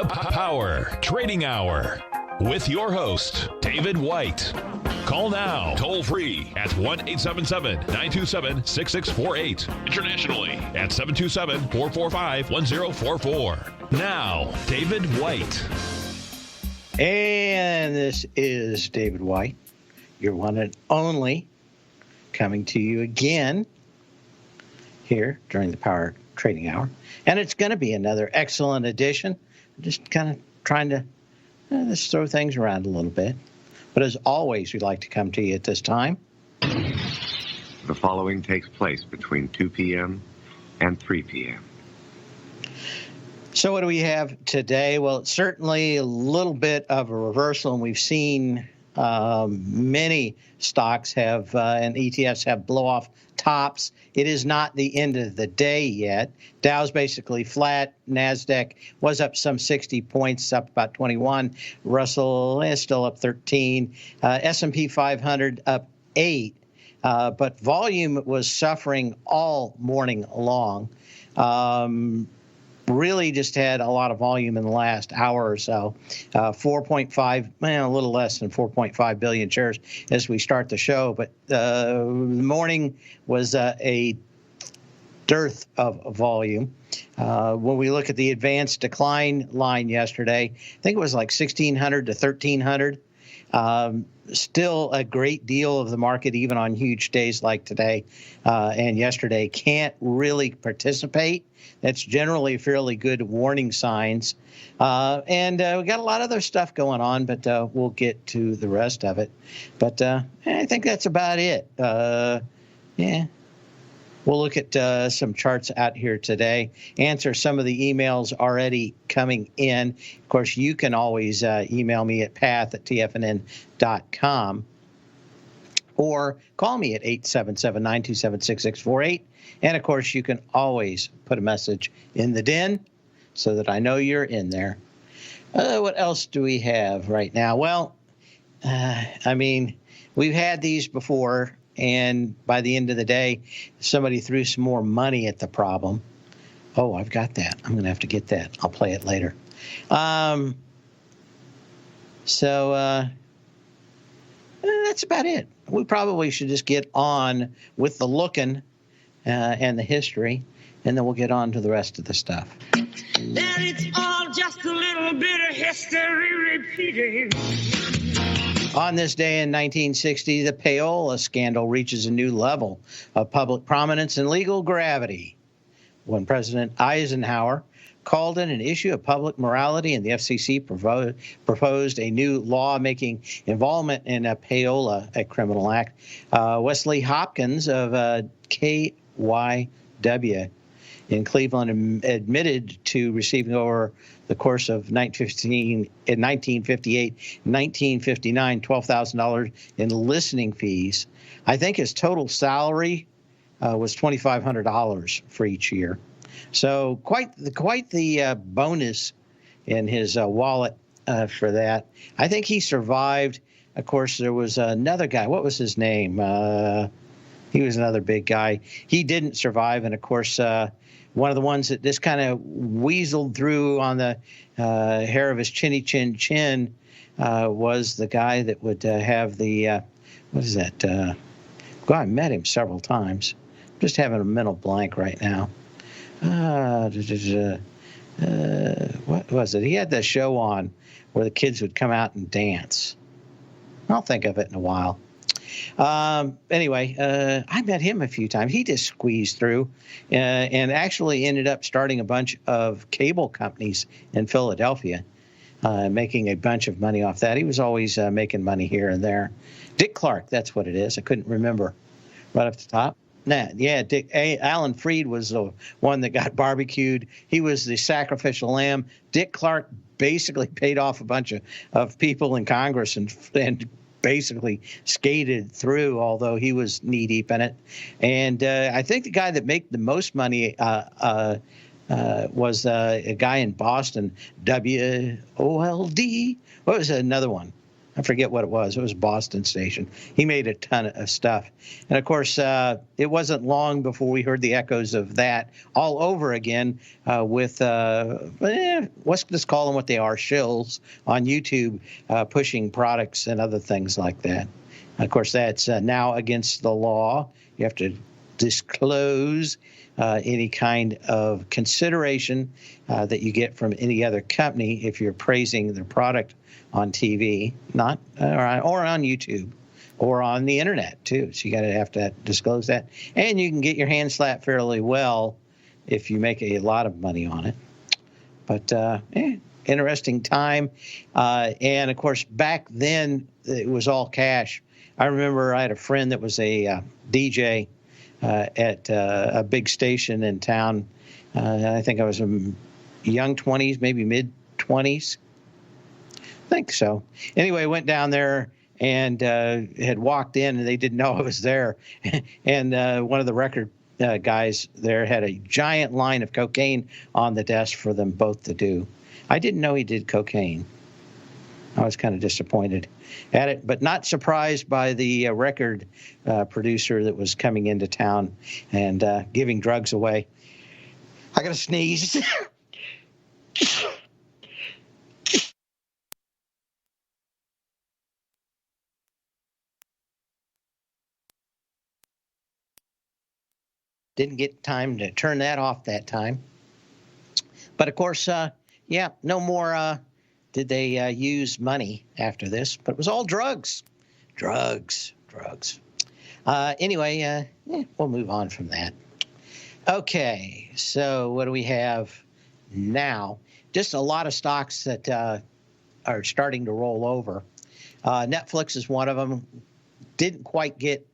The Power Trading Hour with your host, David White. Call now, toll free at 1-877-927-6648. Internationally at 727-445-1044. Now, David White. And this is David White, your one and only, coming to you again here during the Power Trading Hour. And it's going to be another excellent edition. Just kind of trying to just throw things around a little bit. But as always, we'd like to come to you at this time. The following takes place between 2 p.m. and 3 p.m. So what do we have today? Well, it's certainly a little bit of a reversal, and we've seen many stocks have and ETFs have blow-off tops. It is not the end of the day yet. Dow's basically flat. NASDAQ was up some 60 points, up about 21. Russell is still up 13. S&P 500 up 8. But volume was suffering all morning long. Really just had a lot of volume in the last hour or so. 4.5, a little less than 4.5 billion shares as we start the show. But the morning was a dearth of volume. When we look at the advanced decline line yesterday, I think it was like 1,600 to 1,300. Still a great deal of the market, even on huge days like today and yesterday, can't really participate. That's generally fairly good warning signs. And we got a lot of other stuff going on, but we'll get to the rest of it. But I think that's about it. Yeah. We'll look at some charts out here today, answer some of the emails already coming in. Of course, you can always email me at path@tfnn.com or call me at 877-927-6648. And, of course, you can always put a message in the den so that I know you're in there. What else do we have right now? Well, we've had these before. And by the end of the day, somebody threw some more money at the problem. Oh, I've got that. I'm going to have to get that. I'll play it later. That's about it. We probably should just get on with the looking and the history, and then we'll get on to the rest of the stuff. That it's all just a little bit of history repeating. On this day in 1960, the payola scandal reaches a new level of public prominence and legal gravity when President Eisenhower called it an issue of public morality, and the FCC proposed a new law making involvement in a payola a criminal act. Wesley Hopkins of KYW in Cleveland admitted to receiving over the course of 1958 and 1959, $12,000 in listening fees. I think his total salary was $2,500 for each year. So quite the bonus in his wallet for that. I think he survived. Of course, there was another guy. What was his name? He was another big guy. He didn't survive, and of course, one of the ones that just kind of weaseled through on the hair of his chinny chin was the guy that would have the, what is that? I met him several times. I'm just having a mental blank right now. What was it? He had that show on where the kids would come out and dance. I'll think of it in a while. Anyway, I met him a few times. He just squeezed through and actually ended up starting a bunch of cable companies in Philadelphia, making a bunch of money off that. He was always making money here and there. Dick Clark, that's what it is. I couldn't remember right off the top. Alan Freed was the one that got barbecued. He was the sacrificial lamb. Dick Clark basically paid off a bunch of people in Congress and basically skated through, although he was knee-deep in it. And I think the guy that made the most money was a guy in Boston, WOLD. What was another one? I forget what it was. It was a Boston station. He made a ton of stuff. And, of course, it wasn't long before we heard the echoes of that all over again with, let's just call them what they are, shills on YouTube pushing products and other things like that. Of course, that's now against the law. You have to disclose any kind of consideration that you get from any other company if you're praising their product on TV, not or on YouTube, or on the internet too. So you have to disclose that, and you can get your hand slapped fairly well if you make a lot of money on it. But interesting time, and of course back then it was all cash. I remember I had a friend that was a DJ at a big station in town. I think I was in young 20s, maybe mid 20s. I think so. Anyway, went down there and had walked in, and they didn't know I was there. And one of the record guys there had a giant line of cocaine on the desk for them both to do. I didn't know he did cocaine. I was kind of disappointed at it, but not surprised by the record producer that was coming into town and giving drugs away. I got to sneeze. Didn't get time to turn that off that time. But of course, no more did they use money after this, but it was all drugs. Anyway, we'll move on from that. Okay, so what do we have now? Just a lot of stocks that are starting to roll over. Netflix is one of them. Didn't quite get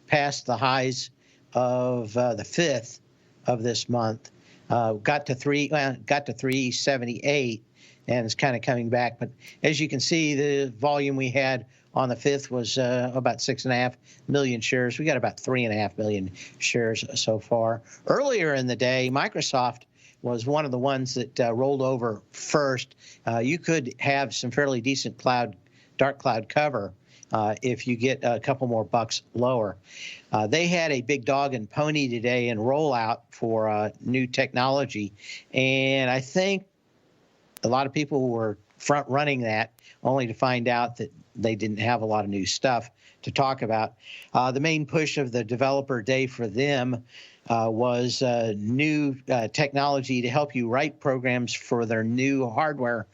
past the highs of the 5th of this month. Got to 378, and it's kind of coming back. But as you can see, the volume we had on the 5th was about 6.5 million shares. We got about 3.5 million shares so far. Earlier in the day, Microsoft was one of the ones that rolled over first. You could have some fairly decent dark cloud cover if you get a couple more bucks lower. They had a big dog and pony today and rollout for new technology, and I think a lot of people were front running that, only to find out that they didn't have a lot of new stuff to talk about. The main push of the developer day for them was new technology to help you write programs for their new hardware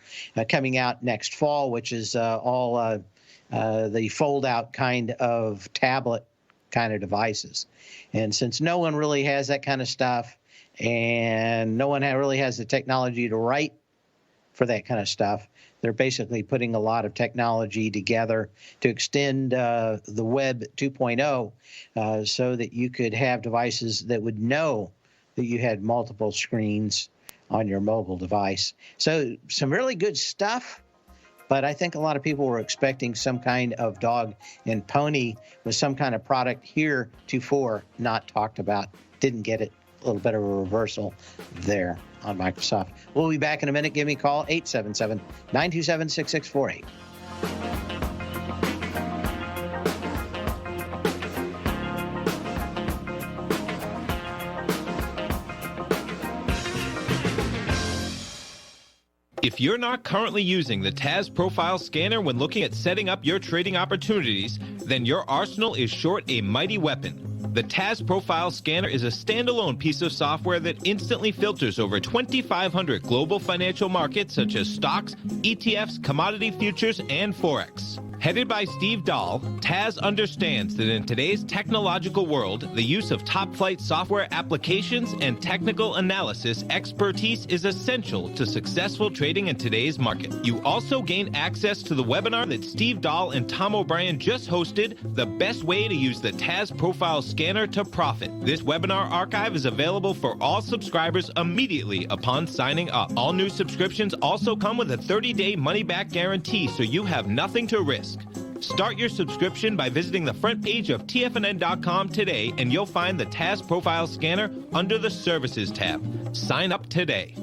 coming out next fall, which is all the fold-out kind of tablet kind of devices. And since no one really has that kind of stuff, and no one really has the technology to write for that kind of stuff, they're basically putting a lot of technology together to extend the Web 2.0 so that you could have devices that would know that you had multiple screens on your mobile device. So some really good stuff. But I think a lot of people were expecting some kind of dog and pony with some kind of product heretofore not talked about. Didn't get it. A little bit of a reversal there on Microsoft. We'll be back in a minute. Give me a call, 877-927-6648. If you're not currently using the TAS Profile Scanner when looking at setting up your trading opportunities, then your arsenal is short a mighty weapon. The TAS Profile Scanner is a standalone piece of software that instantly filters over 2,500 global financial markets such as stocks, ETFs, commodity futures, and Forex. Headed by Steve Dahl, TAS understands that in today's technological world, the use of top-flight software applications and technical analysis expertise is essential to successful trading in today's market. You also gain access to the webinar that Steve Dahl and Tom O'Brien just hosted, The Best Way to Use the TAS Profile Scanner to Profit. This webinar archive is available for all subscribers immediately upon signing up. All new subscriptions also come with a 30-day money-back guarantee, so you have nothing to risk. Start your subscription by visiting the front page of TFNN.com today, and you'll find the TAS Profile Scanner under the Services tab. Sign up today.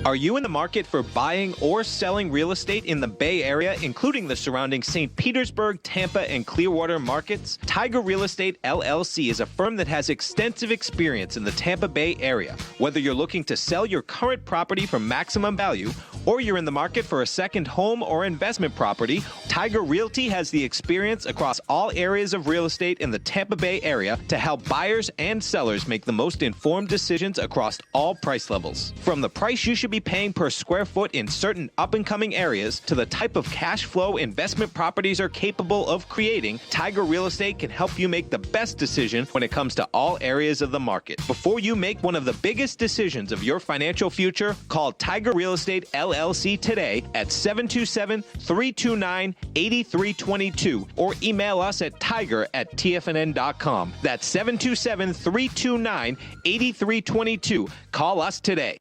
Are you in the market for buying or selling real estate in the Bay Area, including the surrounding St. Petersburg, Tampa, and Clearwater markets? Tiger Real Estate LLC is a firm that has extensive experience in the Tampa Bay area. Whether you're looking to sell your current property for maximum value, or you're in the market for a second home or investment property, Tiger Realty has the experience across all areas of real estate in the Tampa Bay area to help buyers and sellers make the most informed decisions across all price levels. From the price you should be paying per square foot in certain up-and-coming areas to the type of cash flow investment properties are capable of creating, Tiger Real Estate can help you make the best decision when it comes to all areas of the market. Before you make one of the biggest decisions of your financial future, call Tiger Real Estate LLC today at 727-329-8322 or email us at tiger@tfnn.com. That's 727-329-8322. Call us today.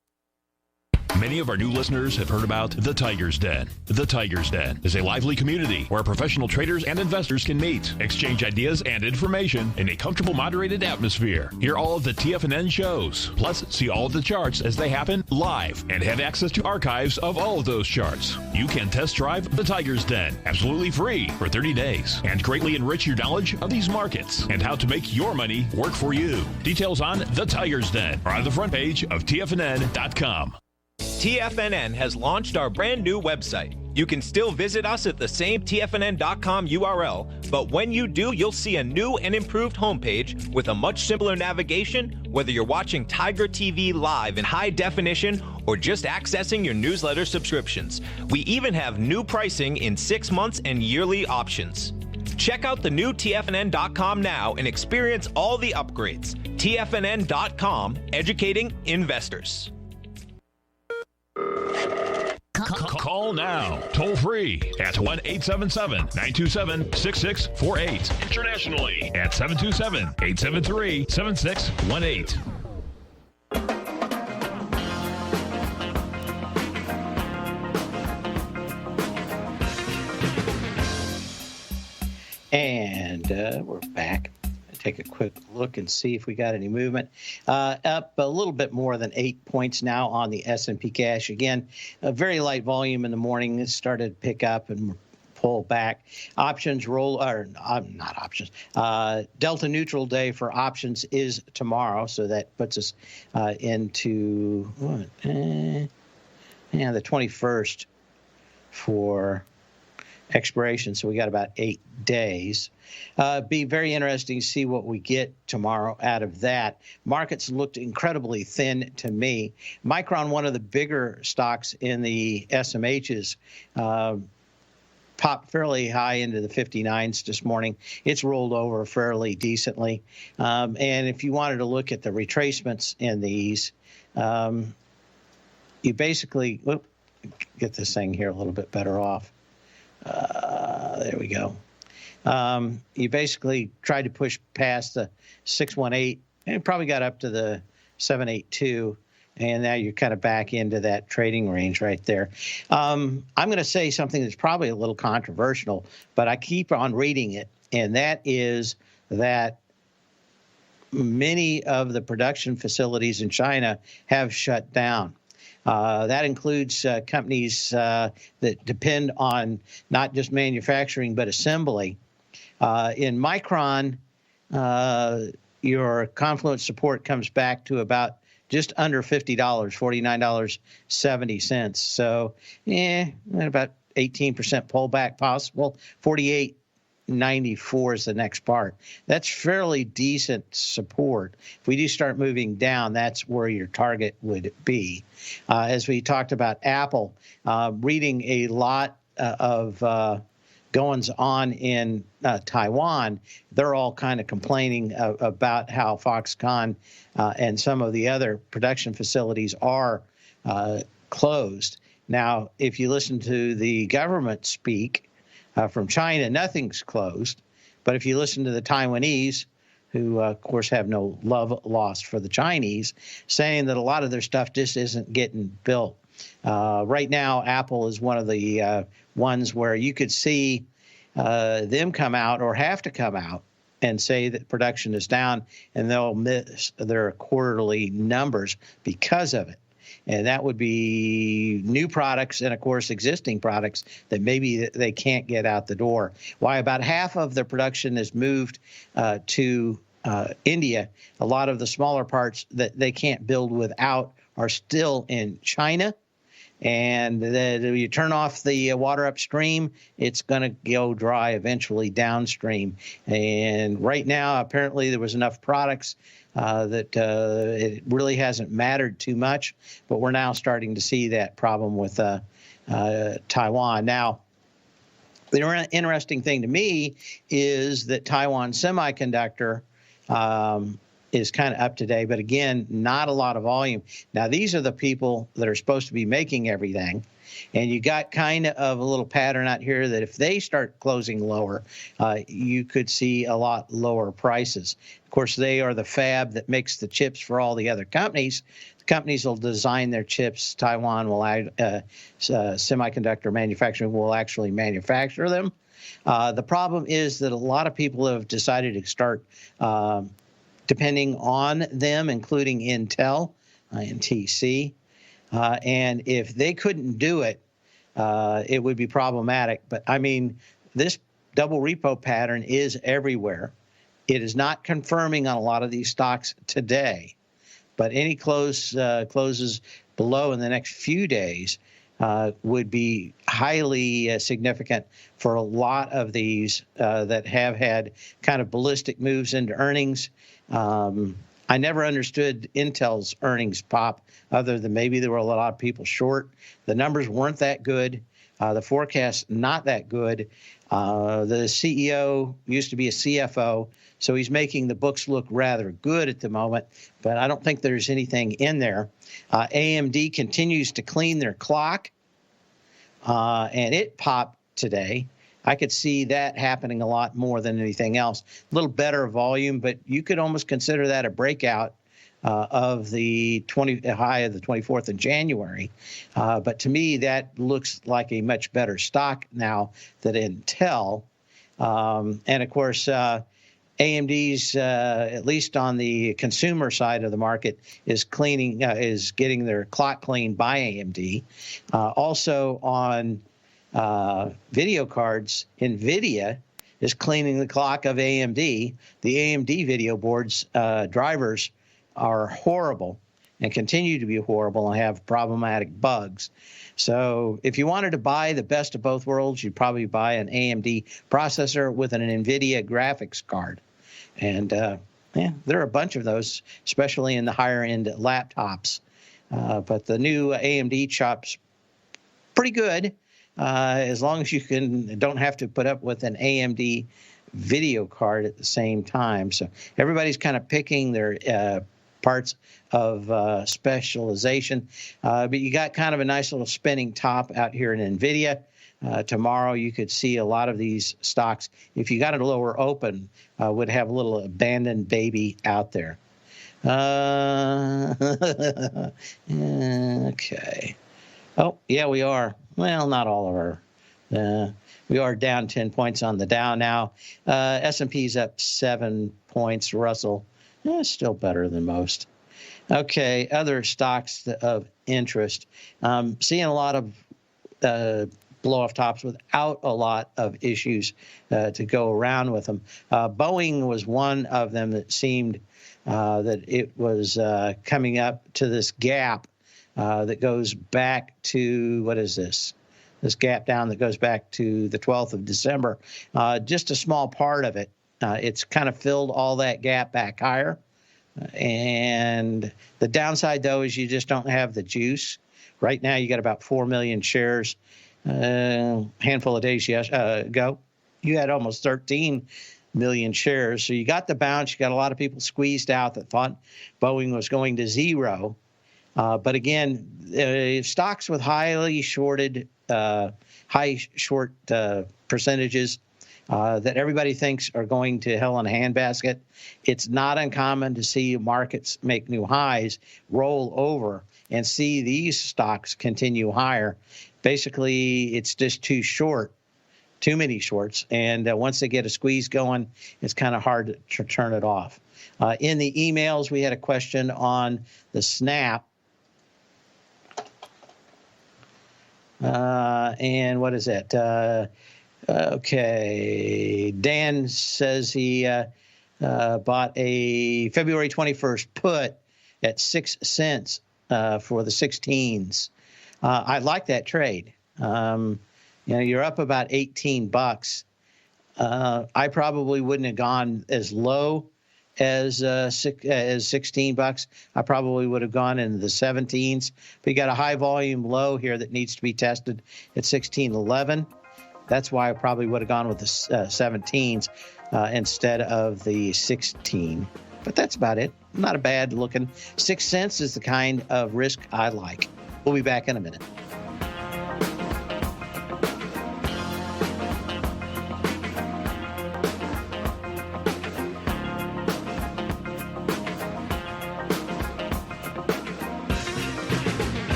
Many of our new listeners have heard about The Tiger's Den. The Tiger's Den is a lively community where professional traders and investors can meet, exchange ideas and information in a comfortable, moderated atmosphere. Hear all of the TFNN shows, plus see all of the charts as they happen live and have access to archives of all of those charts. You can test drive The Tiger's Den absolutely free for 30 days and greatly enrich your knowledge of these markets and how to make your money work for you. Details on The Tiger's Den are on the front page of TFNN.com. TFNN has launched our brand new website. You can still visit us at the same TFNN.com URL, but when you do, you'll see a new and improved homepage with a much simpler navigation, whether you're watching Tiger TV live in high definition or just accessing your newsletter subscriptions. We even have new pricing in 6 months and yearly options. Check out the new TFNN.com now and experience all the upgrades. TFNN.com, educating investors. Call now, toll free at 1-877-927-6648. Internationally at 727-873-7618. And we're back. Take a quick look and see if we got any movement. Up a little bit more than 8 points now on the S&P cash. Again, a very light volume in the morning. It started to pick up and pull back. Options roll, or not options. Delta neutral day for options is tomorrow, so that puts us into the 21st for expiration, so we got about 8 days. Be very interesting to see what we get tomorrow out of that. Markets looked incredibly thin to me. Micron, one of the bigger stocks in the SMHs, popped fairly high into the 59s this morning. It's rolled over fairly decently. And if you wanted to look at the retracements in these, you basically, get this thing here a little bit better off. There we go. You basically tried to push past the 618 and probably got up to the 782, and now you're kind of back into that trading range right there. I'm going to say something that's probably a little controversial, but I keep on reading it, and that is that many of the production facilities in China have shut down. That includes companies that depend on not just manufacturing but assembly. In Micron, your Confluence support comes back to about just under $50, $49.70. So, about 18% pullback possible. 48.94 is the next part. That's fairly decent support. If we do start moving down, that's where your target would be. As we talked about Apple, reading a lot of goings on in Taiwan, they're all kind of complaining about how Foxconn and some of the other production facilities are closed. Now, if you listen to the government speak from China, nothing's closed. But if you listen to the Taiwanese, who, of course, have no love lost for the Chinese, saying that a lot of their stuff just isn't getting built. Right now, Apple is one of the ones where you could see them come out or have to come out and say that production is down, and they'll miss their quarterly numbers because of it. and that would be new products and, of course, existing products that maybe they can't get out the door. Why about half of the production is moved to India. A lot of the smaller parts that they can't build without are still in China. And you turn off the water upstream, it's going to go dry eventually downstream. And right now, apparently, there was enough products that it really hasn't mattered too much. But we're now starting to see that problem with Taiwan. Now, the interesting thing to me is that Taiwan Semiconductor is kind of up today, but again, not a lot of volume. Now, these are the people that are supposed to be making everything, and you got kind of a little pattern out here that if they start closing lower, you could see a lot lower prices. Of course, they are the fab that makes the chips for all the other companies. The companies will design their chips. Taiwan will semiconductor manufacturing will actually manufacture them. The problem is that a lot of people have decided to start depending on them, including Intel, INTC. And if they couldn't do it, it would be problematic. But I mean, this double repo pattern is everywhere. It is not confirming on a lot of these stocks today, but any closes below in the next few days would be highly significant for a lot of these that have had kind of ballistic moves into earnings. I never understood Intel's earnings pop, other than maybe there were a lot of people short. The numbers weren't that good. The forecast not that good. The CEO used to be a CFO, so he's making the books look rather good at the moment, but I don't think there's anything in there. AMD continues to clean their clock, and it popped today. I could see that happening a lot more than anything else. A little better volume, but you could almost consider that a breakout of the high of the 24th of January. But to me, that looks like a much better stock now than Intel. And of course, AMD's, at least on the consumer side of the market, is getting their clock cleaned by AMD. Also on video cards, NVIDIA is cleaning the clock of AMD. The AMD video boards drivers are horrible and continue to be horrible and have problematic bugs. So if you wanted to buy the best of both worlds, you'd probably buy an AMD processor with an NVIDIA graphics card. And there are a bunch of those, especially in the higher end laptops. But the new AMD chip's pretty good. As long as you don't have to put up with an AMD video card at the same time. So everybody's kind of picking their parts of specialization. But you got kind of a nice little spinning top out here in NVIDIA. Tomorrow you could see a lot of these stocks, if you got a lower open, would have a little abandoned baby out there. Okay. Oh, yeah, we are. Well, not all of our. We are down 10 points on the Dow now. S&P's up 7 points. Russell, still better than most. Okay, other stocks of interest. Seeing a lot of blow-off tops without a lot of issues to go around with them. Boeing was one of them that seemed that it was coming up to this gap that goes back to, what is this? This gap down that goes back to the 12th of December. Just a small part of it. It's kind of filled all that gap back higher. And the downside, though, is you just don't have the juice. Right now, you got about 4 million shares. Handful of days ago, you had almost 13 million shares. So you got the bounce. You got a lot of people squeezed out that thought Boeing was going to zero. But again, stocks with high short percentages that everybody thinks are going to hell in a handbasket. It's not uncommon to see markets make new highs, roll over, and see these stocks continue higher. Basically, it's just too many shorts. And once they get a squeeze going, it's kind of hard to turn it off. In the emails, we had a question on the Snap. And what is that? Okay. Dan says he bought a February 21st put at 6 cents for the 16s. I like that trade. You're up about $18. I probably wouldn't have gone as low as $16. I probably would have gone into the 17s. But you got a high volume low here that needs to be tested at 16.11. That's why I probably would have gone with the 17s instead of the 16. But that's about it. Not a bad looking. 6 cents is the kind of risk I like. We'll be back in a minute.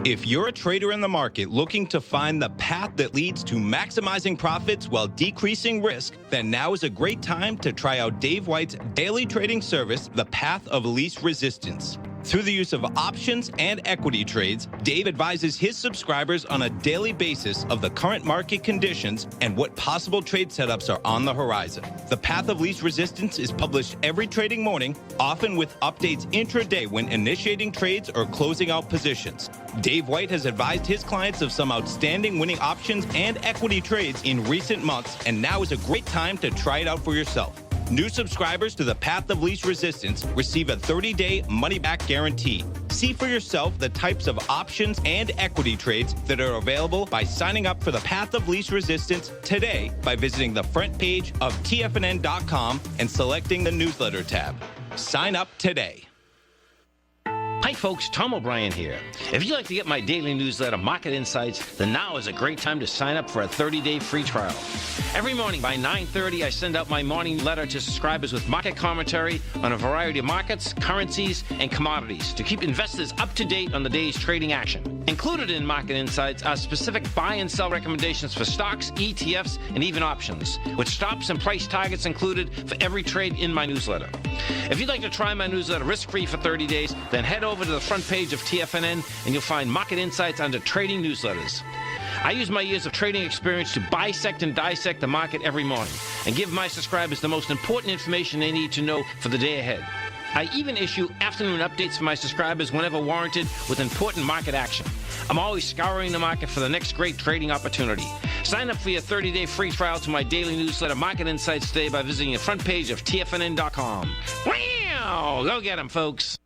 If you're a trader in the market looking to find the path that leads to maximizing profits while decreasing risk, then now is a great time to try out Dave White's daily trading service, The Path of Least Resistance. Through the use of options and equity trades, Dave advises his subscribers on a daily basis of the current market conditions and what possible trade setups are on the horizon. The Path of Least Resistance is published every trading morning, often with updates intraday when initiating trades or closing out positions. Dave White has advised his clients of some outstanding winning options and equity trades in recent months, and now is a great time to try it out for yourself. New subscribers to the Path of Least Resistance receive a 30-day money-back guarantee. See for yourself the types of options and equity trades that are available by signing up for the Path of Least Resistance today by visiting the front page of TFNN.com and selecting the newsletter tab. Sign up today. Hi folks, Tom O'Brien here. If you'd like to get my daily newsletter, Market Insights, then now is a great time to sign up for a 30-day free trial. Every morning by 9:30, I send out my morning letter to subscribers with market commentary on a variety of markets, currencies, and commodities to keep investors up to date on the day's trading action. Included in Market Insights are specific buy and sell recommendations for stocks, ETFs, and even options, with stops and price targets included for every trade in my newsletter. If you'd like to try my newsletter risk-free for 30 days, then head over to the front page of TFNN and you'll find Market Insights under Trading Newsletters. I use my years of trading experience to bisect and dissect the market every morning and give my subscribers the most important information they need to know for the day ahead. I even issue afternoon updates for my subscribers whenever warranted with important market action. I'm always scouring the market for the next great trading opportunity. Sign up for your 30-day free trial to my daily newsletter, Market Insights, today by visiting the front page of TFNN.com. Wow! Go get them, folks.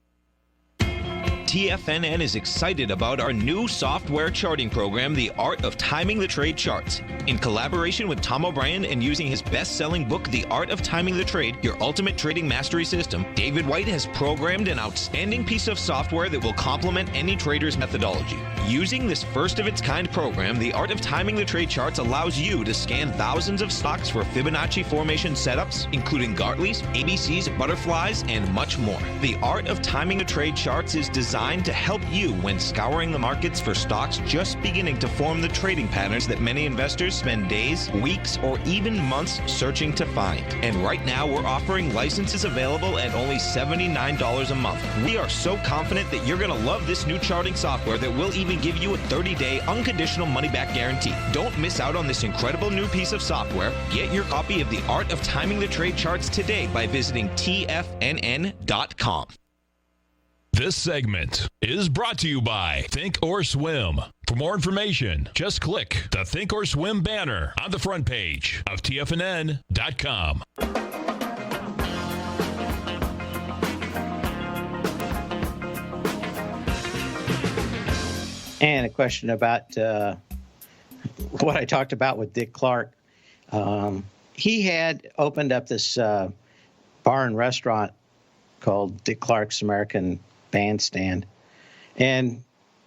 TFNN is excited about our new software charting program, The Art of Timing the Trade Charts. In collaboration with Tom O'Brien and using his best-selling book, The Art of Timing the Trade, Your Ultimate Trading Mastery System, David White has programmed an outstanding piece of software that will complement any trader's methodology. Using this first-of-its-kind program, The Art of Timing the Trade Charts allows you to scan thousands of stocks for Fibonacci formation setups, including Gartley's, ABC's, butterflies, and much more. The Art of Timing the Trade Charts is designed to help you when scouring the markets for stocks just beginning to form the trading patterns that many investors spend days, weeks, or even months searching to find. And right now, we're offering licenses available at only $79 a month. We are so confident that you're going to love this new charting software that will even give you a 30-day unconditional money-back guarantee. Don't miss out on this incredible new piece of software. Get your copy of The Art of Timing the Trade Charts today by visiting TFNN.com. This segment is brought to you by Think or Swim. For more information, just click the Think or Swim banner on the front page of TFNN.com. And a question about what I talked about with Dick Clark. He had opened up this bar and restaurant called Dick Clark's American Bandstand, and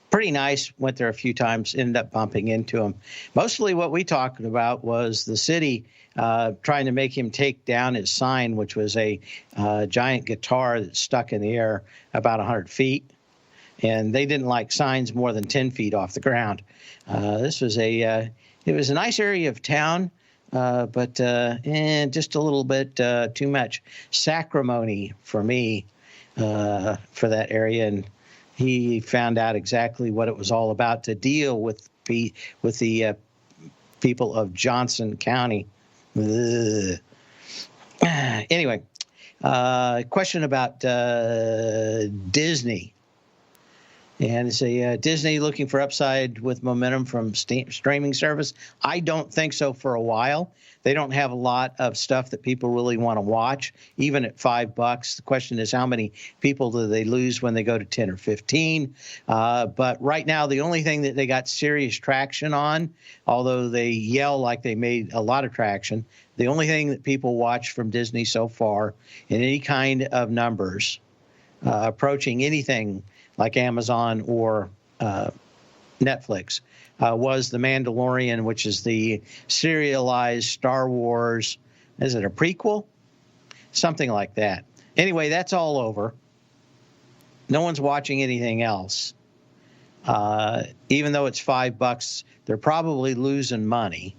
pretty nice. Went there a few times, ended up bumping into him. Mostly what we talked about was the city trying to make him take down his sign, which was a giant guitar that stuck in the air about 100 feet. And they didn't like signs more than 10 feet off the ground. This was it was a nice area of town, but just a little bit too much sacrimony for me for that area. And he found out exactly what it was all about to deal with the people of Johnson County. Ugh. Anyway, question about Disney. And it's Disney looking for upside with momentum from streaming service. I don't think so for a while. They don't have a lot of stuff that people really want to watch, even at $5. The question is, how many people do they lose when they go to 10 or 15? But right now, the only thing that they got serious traction on, although they yell like they made a lot of traction, the only thing that people watch from Disney so far in any kind of numbers, approaching anything like Amazon or Netflix, was The Mandalorian, which is the serialized Star Wars. Is it a prequel? Something like that. Anyway, that's all over. No one's watching anything else. Even though it's $5, they're probably losing money.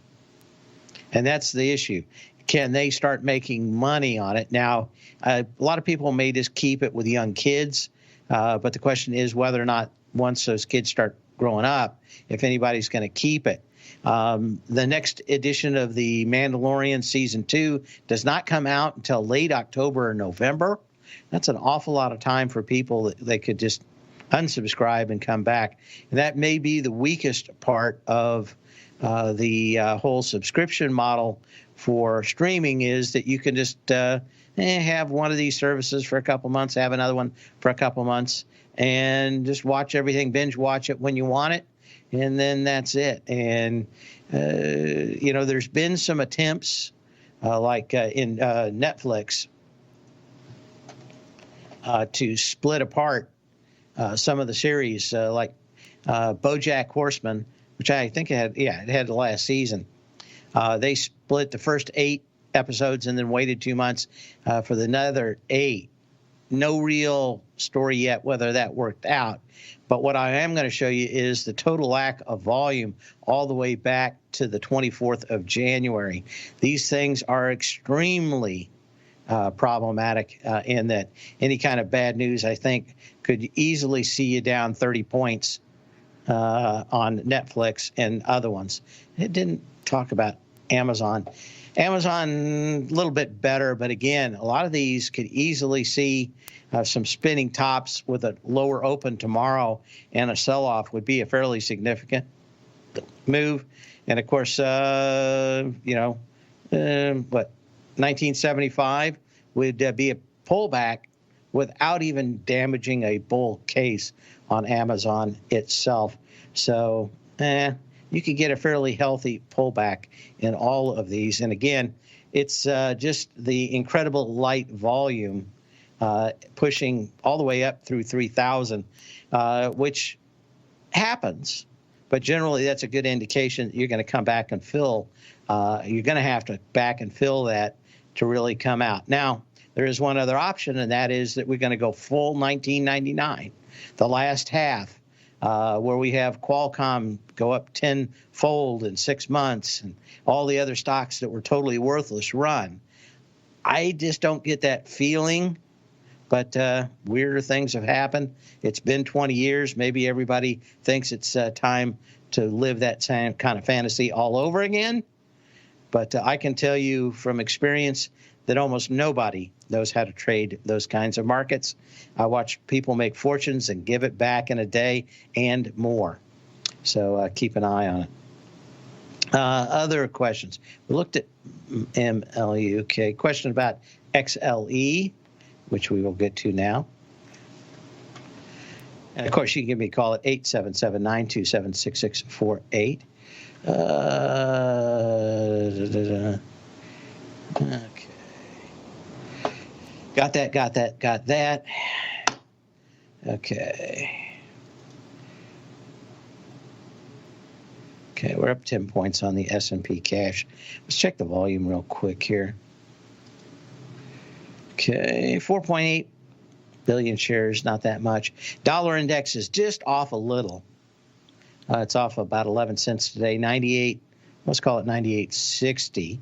And that's the issue. Can they start making money on it? Now, a lot of people may just keep it with young kids. But the question is whether or not once those kids start growing up, if anybody's going to keep it. The next edition of The Mandalorian Season 2 does not come out until late October or November. That's an awful lot of time for people that they could just unsubscribe and come back. And that may be the weakest part of the whole subscription model for streaming, is that you can just have one of these services for a couple months, have another one for a couple months, and just watch everything, binge watch it when you want it, and then that's it. And, there's been some attempts like in Netflix to split apart some of the series, like BoJack Horseman, which I think it had the last season. They split the first 8 episodes and then waited 2 months for the another 8. No real story yet whether that worked out. But what I am going to show you is the total lack of volume all the way back to the 24th of January. These things are extremely problematic in that any kind of bad news, I think, could easily see you down 30 points on Netflix and other ones. It didn't talk about Amazon. Amazon, a little bit better, but again, a lot of these could easily see some spinning tops with a lower open tomorrow, and a sell-off would be a fairly significant move. And of course, 1975 would be a pullback without even damaging a bull case on Amazon itself. So, you could get a fairly healthy pullback in all of these. And again, it's just the incredible light volume pushing all the way up through 3,000, which happens. But generally, that's a good indication that you're going to come back and fill. You're going to have to back and fill that to really come out. Now, there is one other option, and that is that we're going to go full 1999, the last half. Where we have Qualcomm go up 10-fold in 6 months, and all the other stocks that were totally worthless run. I just don't get that feeling, but weirder things have happened. It's been 20 years. Maybe everybody thinks it's time to live that same kind of fantasy all over again. But I can tell you from experience that almost nobody knows how to trade those kinds of markets. I watch people make fortunes and give it back in a day and more. So keep an eye on it. Other questions. We looked at MLU. Okay, question about XLE, which we will get to now. And of course, you can give me a call at 877-927-6648. Okay. Got that. Okay, we're up 10 points on the S&P cash. Let's check the volume real quick here. Okay, 4.8 billion shares, not that much. Dollar index is just off a little. It's off about 11 cents today, 98, let's call it 98.60. You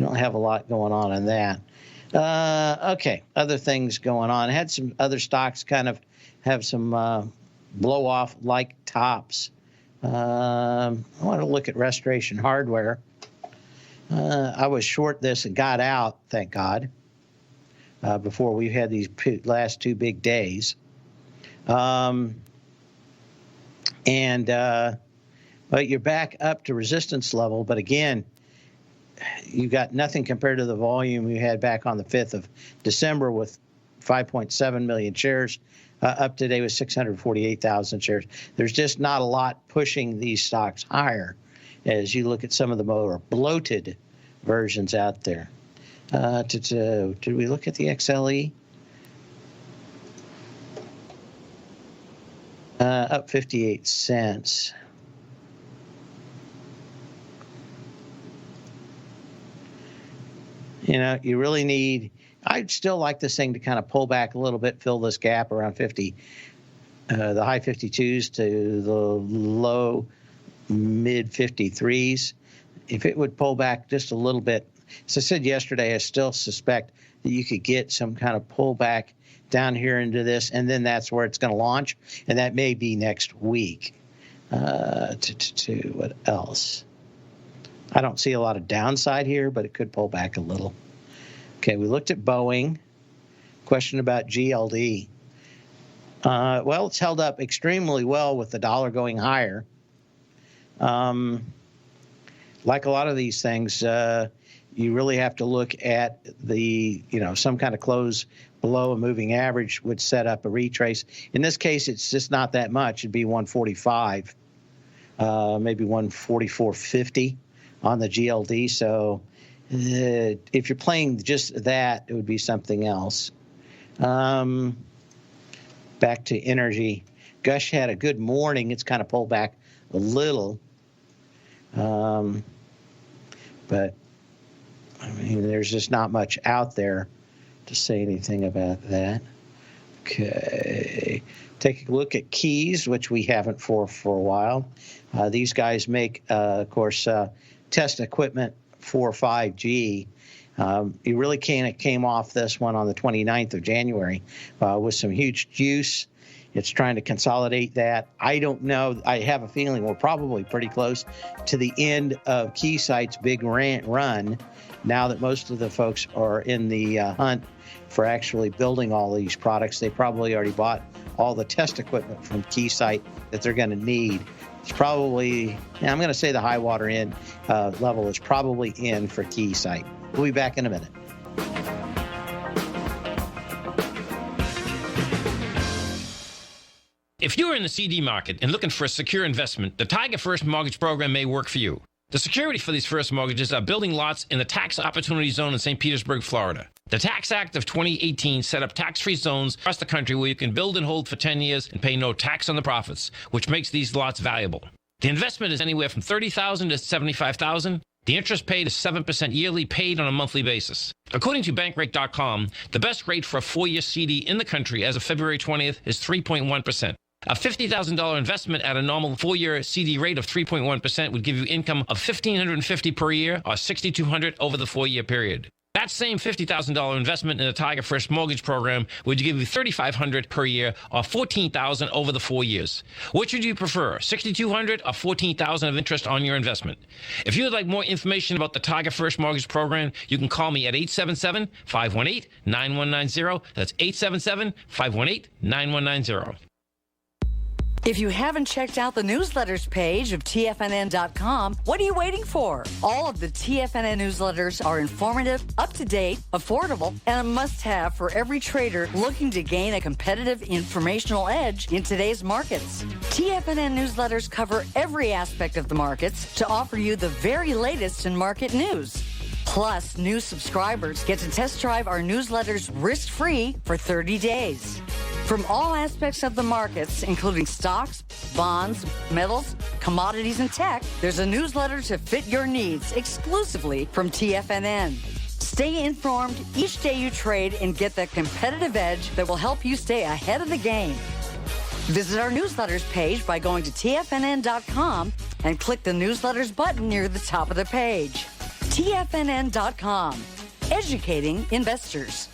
don't have a lot going on in that. Okay, other things going on. I had some other stocks kind of have some blow off like tops. I want to look at Restoration Hardware. I was short this and got out, thank God, before we had these last two big days. But you're back up to resistance level. But again, you got nothing compared to the volume you had back on the 5th of December with 5.7 million shares. Up today with 648,000 shares. There's just not a lot pushing these stocks higher as you look at some of the more bloated versions out there. Did we look at the XLE? Up 58 cents. You know, you really need... I'd still like this thing to kind of pull back a little bit, fill this gap around 50, the high 52s to the low mid 53s. If it would pull back just a little bit, as I said yesterday, I still suspect that you could get some kind of pullback down here into this, and then that's where it's going to launch, and that may be next week. What else? I don't see a lot of downside here, but it could pull back a little. Okay, we looked at Boeing. Question about GLD. Well, it's held up extremely well with the dollar going higher. Like a lot of these things, you really have to look at the, some kind of close below a moving average would set up a retrace. In this case, it's just not that much. It'd be 145, maybe 144.50 on the GLD. So if you're playing just that, it would be something else. Back to energy. Gush had a good morning. It's kind of pulled back a little. But, I mean, there's just not much out there to say anything about that. Okay. Take a look at Keys, which we haven't for a while. These guys make, of course, test equipment for 5G. You really came off this one on the 29th of January with some huge juice. It's trying to consolidate that. I don't know. I have a feeling we're probably pretty close to the end of Keysight's big run now that most of the folks are in the hunt for actually building all these products. They probably already bought all the test equipment from Keysight that they're going to need. It's probably, I'm going to say the high water in level is probably in for Keysight. We'll be back in a minute. If you're in the CD market and looking for a secure investment, the Tiger First Mortgage Program may work for you. The security for these first mortgages are building lots in the tax opportunity zone in St. Petersburg, Florida. The Tax Act of 2018 set up tax-free zones across the country where you can build and hold for 10 years and pay no tax on the profits, which makes these lots valuable. The investment is anywhere from $30,000 to $75,000. The interest paid is 7% yearly, paid on a monthly basis. According to Bankrate.com, the best rate for a 4-year CD in the country as of February 20th is 3.1%. A $50,000 investment at a normal 4-year CD rate of 3.1% would give you income of $1,550 per year or $6,200 over the 4-year period. That same $50,000 investment in the Tiger First Mortgage Program would give you $3,500 per year or $14,000 over the 4 years. Which would you prefer, $6,200 or $14,000 of interest on your investment? If you would like more information about the Tiger First Mortgage Program, you can call me at 877-518-9190. That's 877-518-9190. If you haven't checked out the newsletters page of TFNN.com, what are you waiting for? All of the TFNN newsletters are informative, up-to-date, affordable, and a must-have for every trader looking to gain a competitive informational edge in today's markets. TFNN newsletters cover every aspect of the markets to offer you the very latest in market news. Plus, new subscribers get to test drive our newsletters risk-free for 30 days. From all aspects of the markets, including stocks, bonds, metals, commodities, and tech, there's a newsletter to fit your needs exclusively from TFNN. Stay informed each day you trade and get the competitive edge that will help you stay ahead of the game. Visit our newsletters page by going to TFNN.com and click the newsletters button near the top of the page. TFNN.com, educating investors.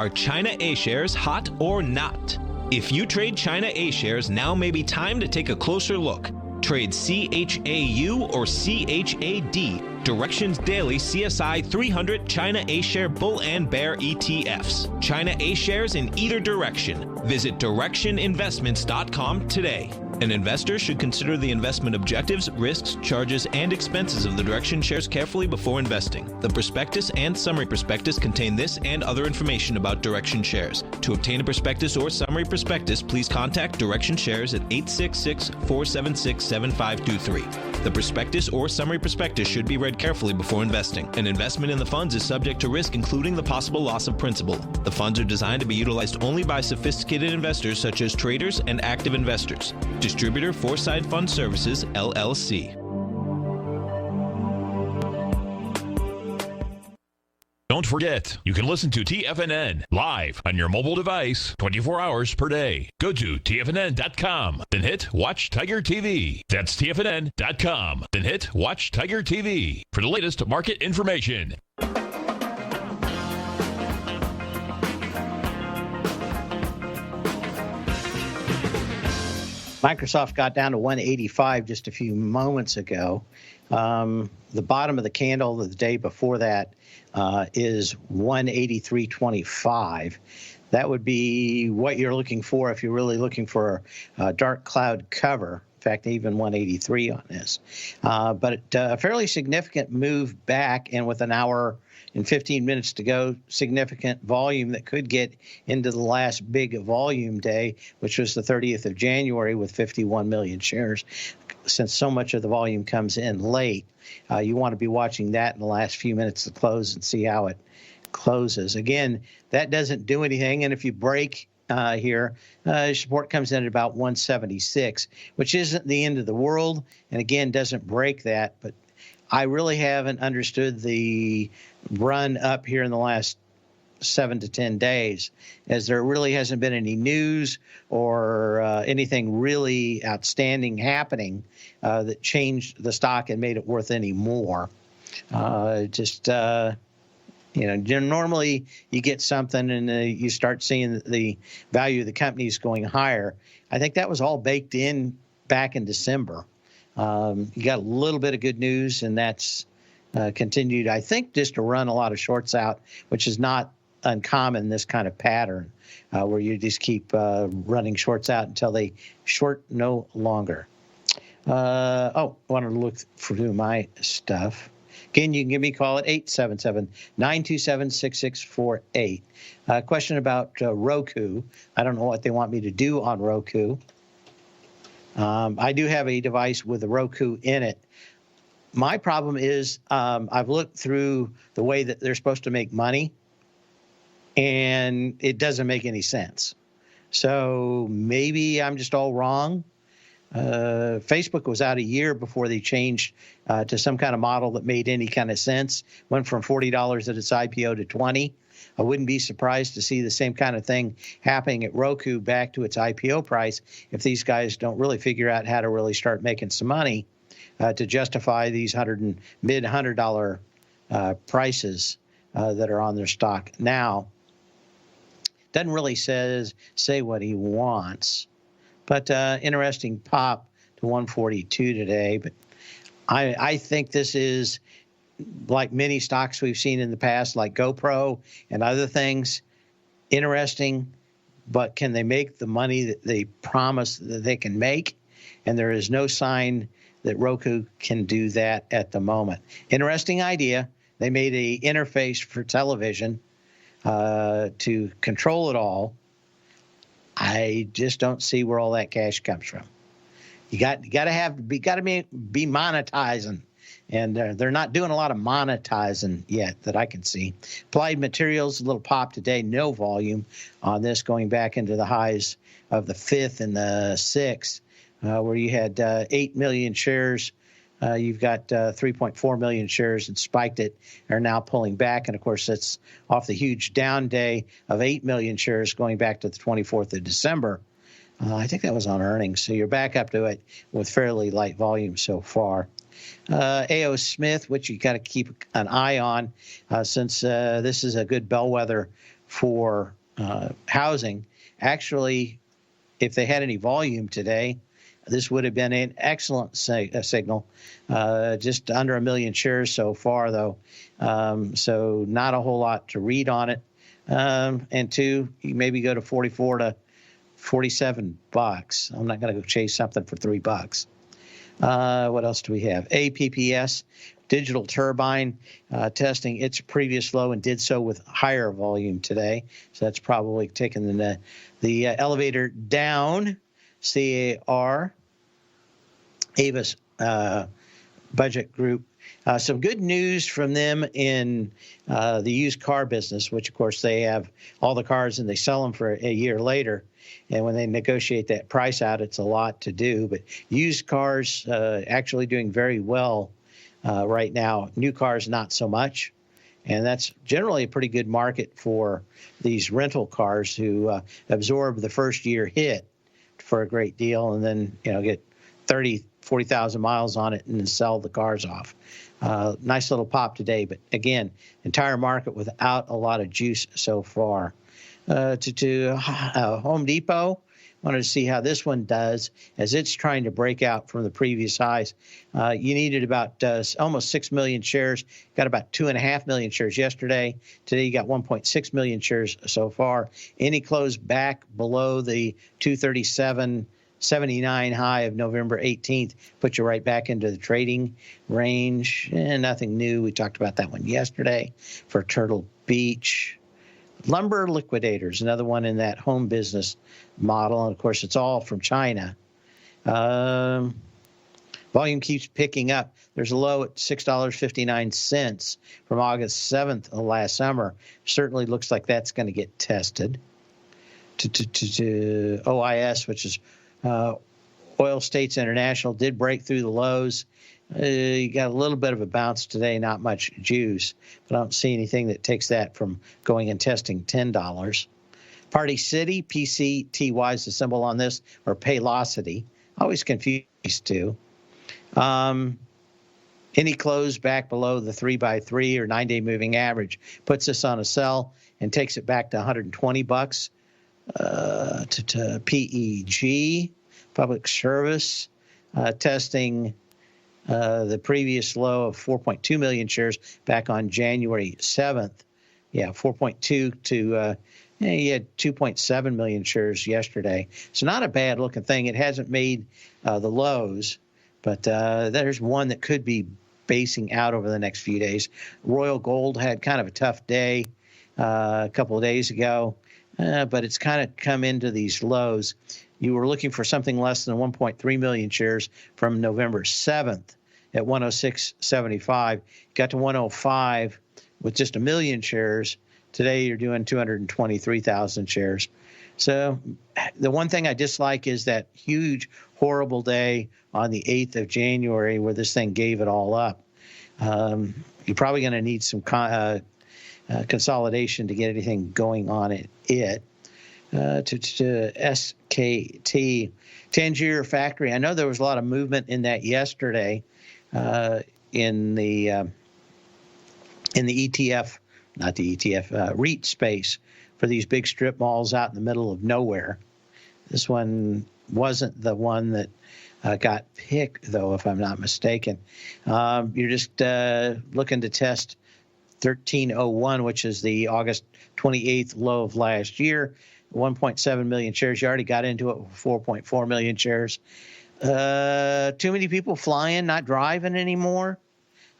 Are China A shares hot or not? If you trade China A shares, now may be time to take a closer look. Trade CHAU or CHAD, Directions Daily CSI 300 China A Share Bull and Bear ETFs. China A shares in either direction. Visit directioninvestments.com today. An investor should consider the investment objectives, risks, charges, and expenses of the Direction shares carefully before investing. The prospectus and summary prospectus contain this and other information about Direction shares. To obtain a prospectus or summary prospectus, please contact Direction shares at 866-476-7523. The prospectus or summary prospectus should be read carefully before investing. An investment in the funds is subject to risk, including the possible loss of principal. The funds are designed to be utilized only by sophisticated investors such as traders and active investors. Distributor Foreside Fund Services, LLC. Don't forget, you can listen to TFNN live on your mobile device 24 hours per day. Go to TFNN.com, then hit Watch Tiger TV. That's TFNN.com, then hit Watch Tiger TV for the latest market information. Microsoft got down to 185 just a few moments ago. The bottom of the candle of the day before that is 183.25. That would be what you're looking for if you're really looking for a dark cloud cover. In fact, even 183 on this. But a fairly significant move back, and with an hour and 15 minutes to go, significant volume that could get into the last big volume day, which was the 30th of January with 51 million shares. Since so much of the volume comes in late, you want to be watching that in the last few minutes to close and see how it closes. Again, that doesn't do anything, and if you break here, support comes in at about 176, which isn't the end of the world, and again, doesn't break that, but I really haven't understood the run up here in the last 7 to 10 days, as there really hasn't been any news or anything really outstanding happening that changed the stock and made it worth any more. Normally you get something and you start seeing the value of the companies going higher. I think that was all baked in back in December. You got a little bit of good news, and that's continued, I think, just to run a lot of shorts out, which is not uncommon, this kind of pattern, where you just keep running shorts out until they short no longer. I wanted to look through my stuff. Again, you can give me a call at 877-927-6648. Question about Roku. I don't know what they want me to do on Roku. I do have a device with a Roku in it. My problem is I've looked through the way that they're supposed to make money, and it doesn't make any sense. So maybe I'm just all wrong. Facebook was out a year before they changed to some kind of model that made any kind of sense. Went from $40 at its IPO to $20. I wouldn't be surprised to see the same kind of thing happening at Roku back to its IPO price if these guys don't really figure out how to really start making some money to justify these mid-$100 prices that are on their stock now. Doesn't really say what he wants, but interesting pop to 142 today. But I think this is, like many stocks we've seen in the past, like GoPro and other things, interesting, but can they make the money that they promise that they can make? And there is no sign that Roku can do that at the moment. Interesting idea. They made an interface for television to control it all. I just don't see where all that cash comes from. You got to be monetizing, and they're not doing a lot of monetizing yet that I can see. Applied Materials, a little pop today, no volume on this, going back into the highs of the 5th and the 6th, where you had 8 million shares. You've got 3.4 million shares and spiked it, are now pulling back. And, of course, that's off the huge down day of 8 million shares going back to the 24th of December. I think that was on earnings. So you're back up to it with fairly light volume so far. A.O. Smith, which you got to keep an eye on since this is a good bellwether for housing. Actually, if they had any volume today, this would have been an excellent signal. Just under 1 million shares so far, though. So not a whole lot to read on it. And two, you maybe go to 44 to $47. I'm not going to go chase something for $3. What else do we have? APPS, Digital Turbine, testing its previous low and did so with higher volume today. So that's probably taking the elevator down. CAR, Avis Budget Group. Some good news from them in the used car business, which, of course, they have all the cars and they sell them for a year later. And when they negotiate that price out, it's a lot to do. But used cars actually doing very well right now. New cars, not so much. And that's generally a pretty good market for these rental cars who absorb the first year hit for a great deal and then, get 30, 40,000 miles on it and then sell the cars off. Nice little pop today. But again, entire market without a lot of juice so far. To Home Depot, wanted to see how this one does as it's trying to break out from the previous highs. You needed about almost 6 million shares, got about 2.5 million shares yesterday. Today you got 1.6 million shares so far. Any close back below the 237.79 high of November 18th put you right back into the trading range. And nothing new. We talked about that one yesterday for Turtle Beach. Lumber Liquidators, another one in that home business model. And, of course, it's all from China. Volume keeps picking up. There's a low at $6.59 from August 7th of last summer. Certainly looks like that's going to get tested. To OIS, which is Oil States International, did break through the lows. You got a little bit of a bounce today, not much juice, but I don't see anything that takes that from going and testing $10. Party City, PCTY is the symbol on this, or Paylocity. Always confused too. Any close back below the 3x3 or 9-day moving average puts us on a sell and takes it back to $120. To PEG, Public Service, testing the previous low of 4.2 million shares back on January 7th. Yeah, 4.2 to you had 2.7 million shares yesterday. So not a bad looking thing. It hasn't made the lows, but there's one that could be basing out over the next few days. Royal Gold had kind of a tough day a couple of days ago, but it's kind of come into these lows. You were looking for something less than 1.3 million shares from November 7th at 106.75. Got to 105 with just 1 million shares. Today you're doing 223,000 shares. So the one thing I dislike is that huge, horrible day on the 8th of January where this thing gave it all up. You're probably going to need some consolidation to get anything going on it. To SKT, Tangier Factory. I know there was a lot of movement in that yesterday in the ETF, not the ETF, REIT space for these big strip malls out in the middle of nowhere. This one wasn't the one that got picked, though, if I'm not mistaken. You're just looking to test 1301, which is the August 28th low of last year. 1.7 million shares. You already got into it with 4.4 million shares. Too many people flying, not driving anymore.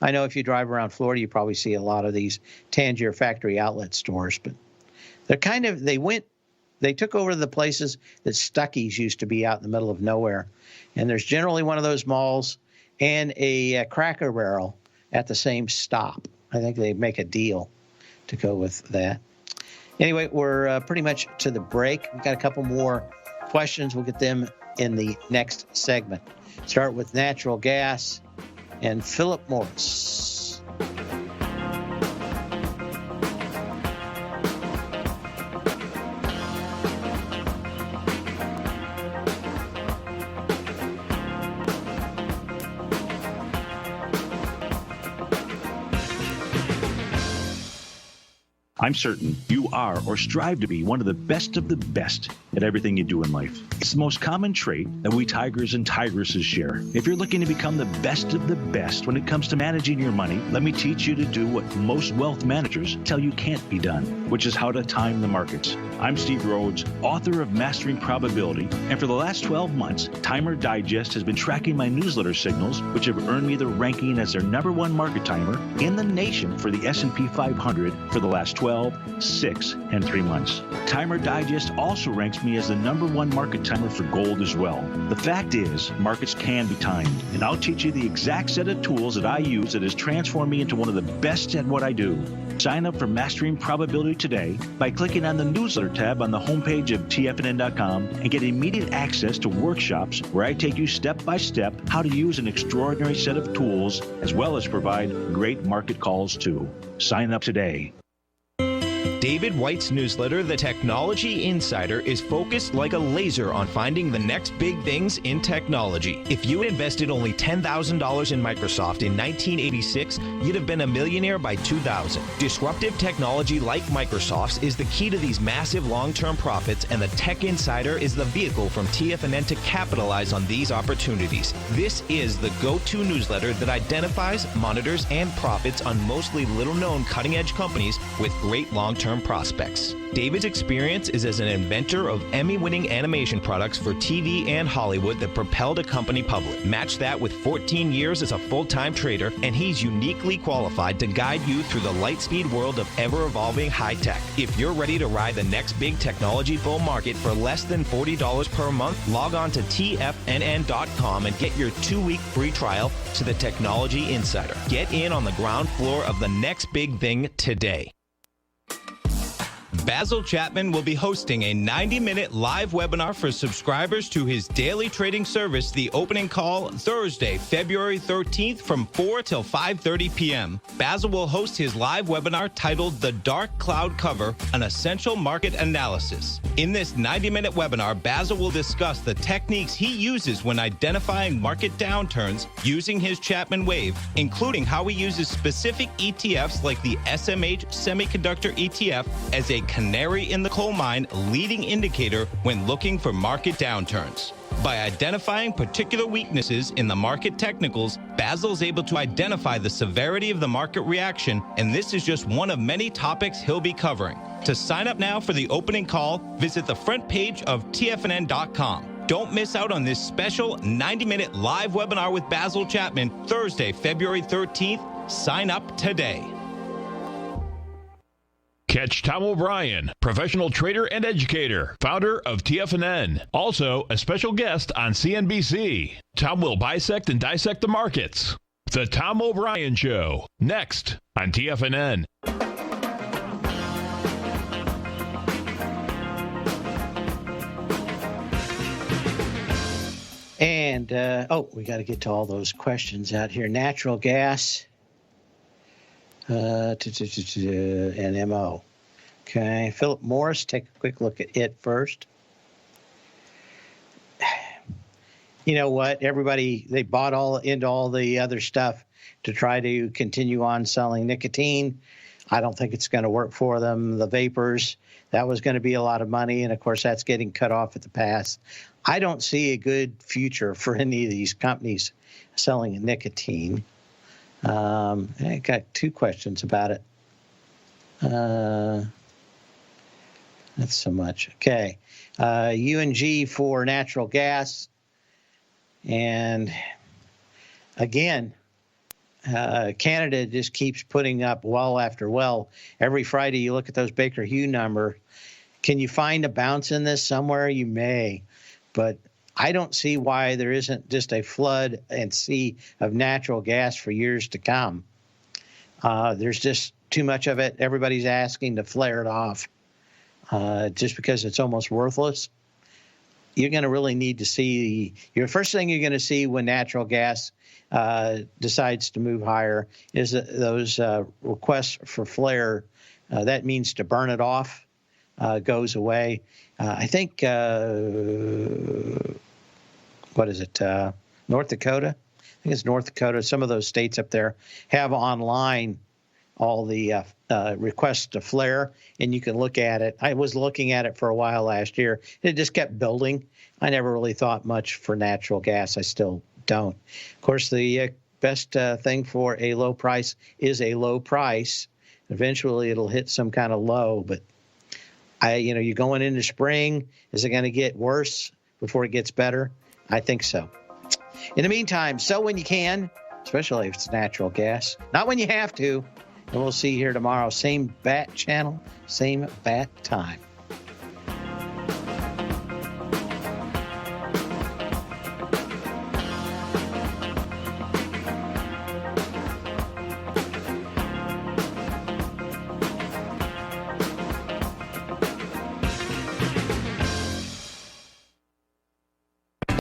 I know if you drive around Florida, you probably see a lot of these Tangier Factory outlet stores, but they're they took over the places that Stuckey's used to be out in the middle of nowhere. And there's generally one of those malls and a Cracker Barrel at the same stop. I think they make a deal to go with that. Anyway, we're pretty much to the break. We've got a couple more questions. We'll get them in the next segment. Start with natural gas and Philip Morris. I'm certain you are or strive to be one of the best at everything you do in life. It's the most common trait that we tigers and tigresses share. If you're looking to become the best of the best when it comes to managing your money, let me teach you to do what most wealth managers tell you can't be done, which is how to time the markets. I'm Steve Rhodes, author of Mastering Probability, and for the last 12 months, Timer Digest has been tracking my newsletter signals, which have earned me the ranking as their #1 market timer in the nation for the S&P 500 for the last 12, 6, and 3 months. Timer Digest also ranks me as the #1 market timer for gold as well. The fact is, markets can be timed, and I'll teach you the exact set of tools that I use that has transformed me into one of the best at what I do. Sign up for Mastering Probability today by clicking on the newsletter tab on the homepage of TFNN.com and get immediate access to workshops where I take you step by step how to use an extraordinary set of tools as well as provide great market calls too. Sign up today. David White's newsletter, The Technology Insider, is focused like a laser on finding the next big things in technology. If you had invested only $10,000 in Microsoft in 1986, you'd have been a millionaire by 2000. Disruptive technology like Microsoft's is the key to these massive long-term profits, and the Tech Insider is the vehicle from TFNN to capitalize on these opportunities. This is the go-to newsletter that identifies, monitors, and profits on mostly little-known cutting-edge companies with great long-term prospects. David's experience is as an inventor of Emmy-winning animation products for TV and Hollywood that propelled a company public. Match that with 14 years as a full-time trader, and he's uniquely qualified to guide you through the light-speed world of ever-evolving high-tech. If you're ready to ride the next big technology bull market for less than $40 per month, log on to TFNN.com and get your 2-week free trial to the Technology Insider. Get in on the ground floor of the next big thing today. Basil Chapman will be hosting a 90-minute live webinar for subscribers to his daily trading service, The Opening Call, Thursday, February 13th from 4 till 5:30 p.m. Basil will host his live webinar titled The Dark Cloud Cover, an Essential Market Analysis. In this 90-minute webinar, Basil will discuss the techniques he uses when identifying market downturns using his Chapman wave, including how he uses specific ETFs like the SMH Semiconductor ETF as a canary in the coal mine leading indicator when looking for market downturns. By identifying particular weaknesses in the market technicals, Basil's able to identify the severity of the market reaction, and this is just one of many topics he'll be covering. To sign up now for the opening call, visit the front page of TFNN.com. Don't miss out on this special 90-minute live webinar with Basil Chapman, Thursday, February 13th. Sign up today. Catch Tom O'Brien, professional trader and educator, founder of TFNN. Also, a special guest on CNBC. Tom will bisect and dissect the markets. The Tom O'Brien Show, next on TFNN. And, we got to get to all those questions out here. Natural gas. And MO. Okay, Philip Morris, take a quick look at it first. You know what? Everybody, they bought into all the other stuff to try to continue on selling nicotine. I don't think it's going to work for them. The vapors, that was going to be a lot of money, and of course that's getting cut off at the pass. I don't see a good future for any of these companies selling nicotine. I got 2 questions about it. That's so much. Okay. UNG for natural gas. And again, Canada just keeps putting up well after well. Every Friday you look at those Baker Hughes number. Can you find a bounce in this somewhere? You may. But I don't see why there isn't just a flood and sea of natural gas for years to come. There's just too much of it. Everybody's asking to flare it off just because it's almost worthless. You're going to really need to see your first thing you're going to see when natural gas decides to move higher is those requests for flare. That means to burn it off goes away. I think, what is it, North Dakota? I think it's North Dakota. Some of those states up there have online all the requests to flare, and you can look at it. I was looking at it for a while last year. It just kept building. I never really thought much for natural gas. I still don't. Of course, the best thing for a low price is a low price. Eventually, it'll hit some kind of low, but you're going into spring. Is it going to get worse before it gets better? I think so. In the meantime, sell when you can, especially if it's natural gas. Not when you have to. And we'll see you here tomorrow. Same bat channel, same bat time.